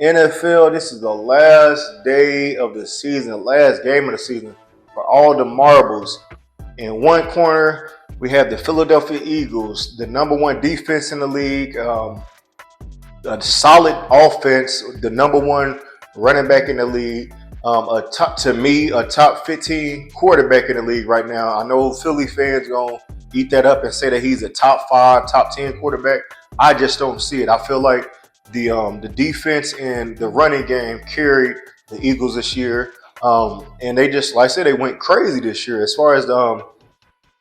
NFL, this is the last day of the season, last game of the season for all the marbles. In one corner, we have the Philadelphia Eagles, the number one defense in the league, a solid offense, the number one running back in the league. A top 15 quarterback in the league right now. I know Philly fans gonna eat that up and say that he's a top five, top 10 quarterback. I just don't see it. I feel like the defense and the running game carried the Eagles this year, and they just like I said they went crazy this year as far as the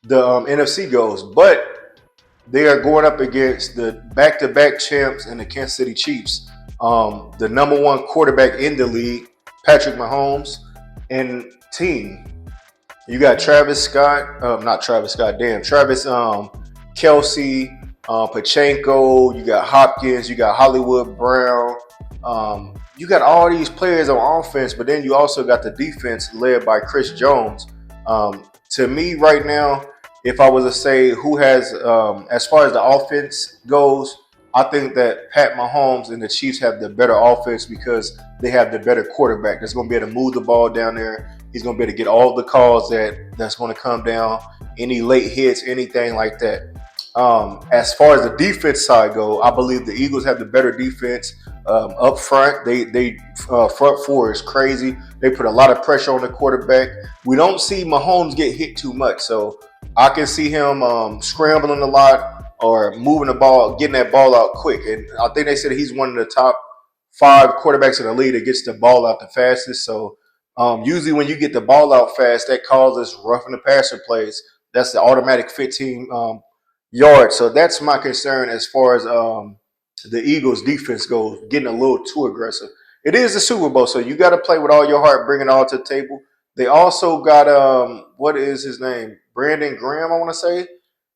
NFC goes, but they are going up against the back-to-back champs and the Kansas City Chiefs. The number one quarterback in the league, Patrick Mahomes, and team. You got Travis Scott, not Travis Scott, damn, Travis Kelsey, Pachenko, you got Hopkins, you got Hollywood Brown. You got all these players on offense, but then you also got the defense led by Chris Jones. To me, right now, if I was to say who has, as far as the offense goes, I think that Pat Mahomes and the Chiefs have the better offense because they have the better quarterback that's going to be able to move the ball down there. He's going to be able to get all the calls that's going to come down, any late hits, anything like that. As far as the defense side go, I believe the Eagles have the better defense up front. They front four is crazy. They put a lot of pressure on the quarterback. We don't see Mahomes get hit too much, so I can see him scrambling a lot or moving the ball, getting that ball out quick. And I think they said he's one of the top five quarterbacks in the league that gets the ball out the fastest. So usually when you get the ball out fast, that causes roughing the passer plays. That's the automatic 15 yards. So that's my concern as far as the Eagles defense goes, getting a little too aggressive. It is the Super Bowl, so you got to play with all your heart, bring it all to the table. They also got what is his name? Brandon Graham, I want to say.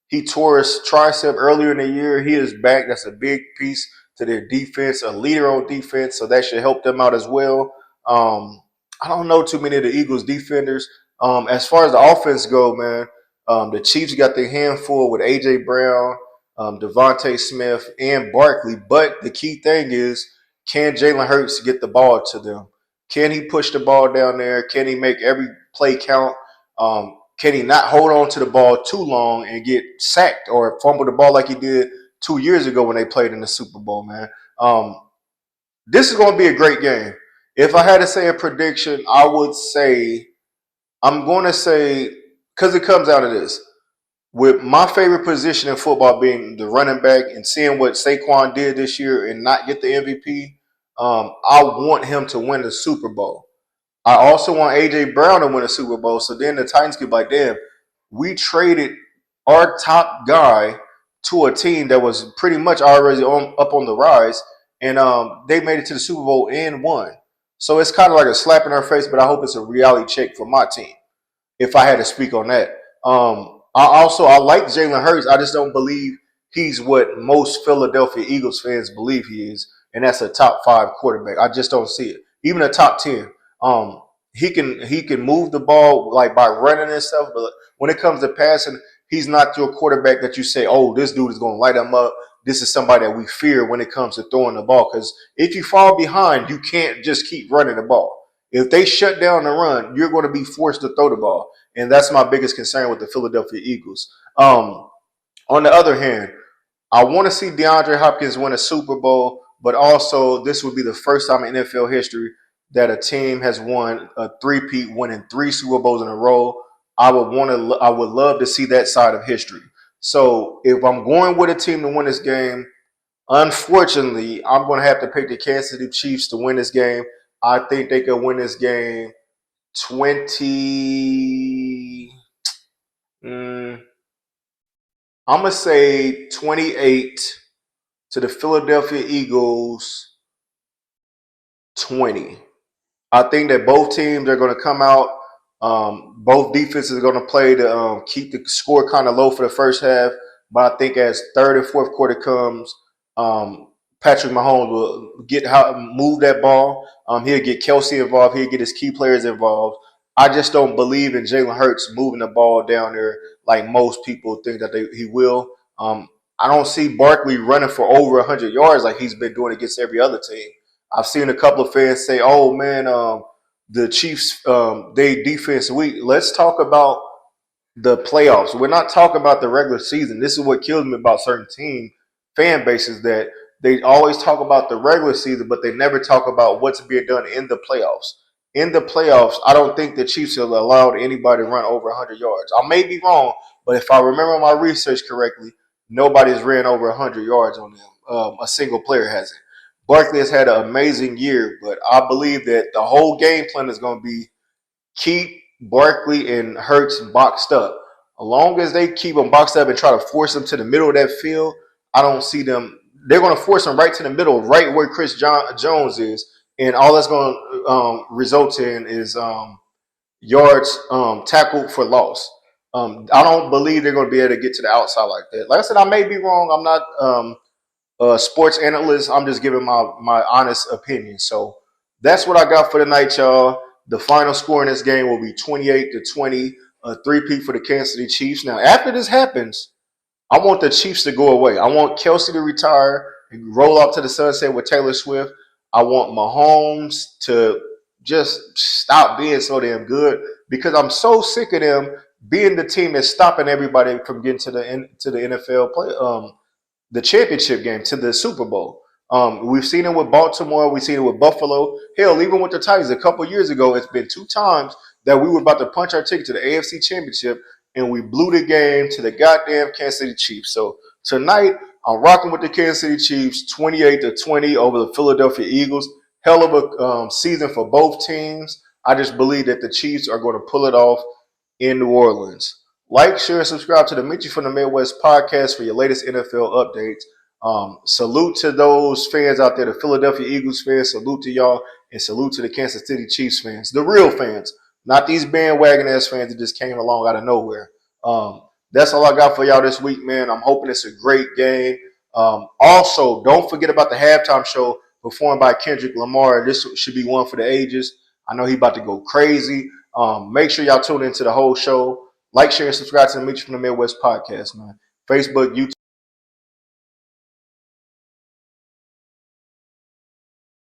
He tore his tricep earlier in the year. He is back. That's a big piece to their defense, a leader on defense, so that should help them out as well. I don't know too many of the Eagles defenders. As far as the offense go, man, the Chiefs got their handful with A.J. Brown, Devontae Smith, and Barkley. But the key thing is, can Jalen Hurts get the ball to them? Can he push the ball down there? Can he make every play count? Can he not hold on to the ball too long and get sacked or fumble the ball like he did 2 years ago when they played in the Super Bowl, man? This is going to be a great game. If I had to say a prediction, I would say I'm going to say because it comes out of this. With my favorite position in football being the running back and seeing what Saquon did this year and not get the MVP, I want him to win the Super Bowl. I also want AJ Brown to win a Super Bowl. So then the Titans could be like, damn, we traded our top guy to a team that was pretty much already up on the rise, and they made it to the Super Bowl and won. So it's kind of like a slap in our face, but I hope it's a reality check for my team if I had to speak on that. I like Jalen Hurts. I just don't believe he's what most Philadelphia Eagles fans believe he is, and that's a top five quarterback. I just don't see it. Even a top 10. He can move the ball like by running and stuff, but when it comes to passing, he's not your quarterback that you say, "Oh, this dude is going to light him up." This is somebody that we fear when it comes to throwing the ball. Because if you fall behind, you can't just keep running the ball. If they shut down the run, you're going to be forced to throw the ball, and that's my biggest concern with the Philadelphia Eagles. On the other hand, I want to see DeAndre Hopkins win a Super Bowl, but also this would be the first time in NFL history that a team has won a three-peat, winning three Super Bowls in a row. I would love to see that side of history. So if I'm going with a team to win this game, unfortunately, I'm going to have to pick the Kansas City Chiefs to win this game. I think they could win this game 20. I'm going to say 28 to the Philadelphia Eagles 20. I think that both teams are going to come out. Both defenses are going to play to keep the score kind of low for the first half. But I think as third and fourth quarter comes, Patrick Mahomes will move that ball. He'll get Kelsey involved. He'll get his key players involved. I just don't believe in Jalen Hurts moving the ball down there like most people think that he will. I don't see Barkley running for over 100 yards like he's been doing against every other team. I've seen a couple of fans say, "Oh man, the Chiefs, they defense weak." Let's talk about the playoffs. We're not talking about the regular season. This is what kills me about certain team fan bases that they always talk about the regular season, but they never talk about what's being done in the playoffs. In the playoffs, I don't think the Chiefs have allowed anybody to run over 100 yards. I may be wrong, but if I remember my research correctly, nobody's ran over 100 yards on them. A single player hasn't. Barkley has had an amazing year, but I believe that the whole game plan is going to be keep Barkley and Hurts boxed up. As long as they keep them boxed up and try to force them to the middle of that field, I don't see them. They're going to force them right to the middle, right where Jones is, and all that's going to result in is yards tackled for loss. I don't believe they're going to be able to get to the outside like that. Like I said, I may be wrong. I'm not sports analyst. I'm just giving my honest opinion. So that's what I got for tonight, y'all. The final score in this game will be 28-20, a three-peat for the Kansas City Chiefs. Now, after this happens, I want the Chiefs to go away. I want Kelsey to retire and roll off to the sunset with Taylor Swift. I want Mahomes to just stop being so damn good because I'm so sick of them being the team that's stopping everybody from getting to the NFL play the championship game to the Super Bowl. We've seen it with Baltimore. We've seen it with Buffalo. Hell, even with the Titans a couple years ago, it's been two times that we were about to punch our ticket to the AFC Championship, and we blew the game to the goddamn Kansas City Chiefs. So tonight, I'm rocking with the Kansas City Chiefs, 28-20 over the Philadelphia Eagles. Hell of a season for both teams. I just believe that the Chiefs are going to pull it off in New Orleans. Like, share, and subscribe to the Meet You from the Midwest podcast for your latest NFL updates. Salute to those fans out there, the Philadelphia Eagles fans. Salute to y'all, and salute to the Kansas City Chiefs fans, the real fans, not these bandwagon ass fans that just came along out of nowhere. That's all I got for y'all this week, man. I'm hoping it's a great game. Also, don't forget about the halftime show performed by Kendrick Lamar. This should be one for the ages. I know he about to go crazy. Make sure y'all tune into the whole show. Like, share, and subscribe to the Meet You from the Midwest podcast, man. Facebook, YouTube.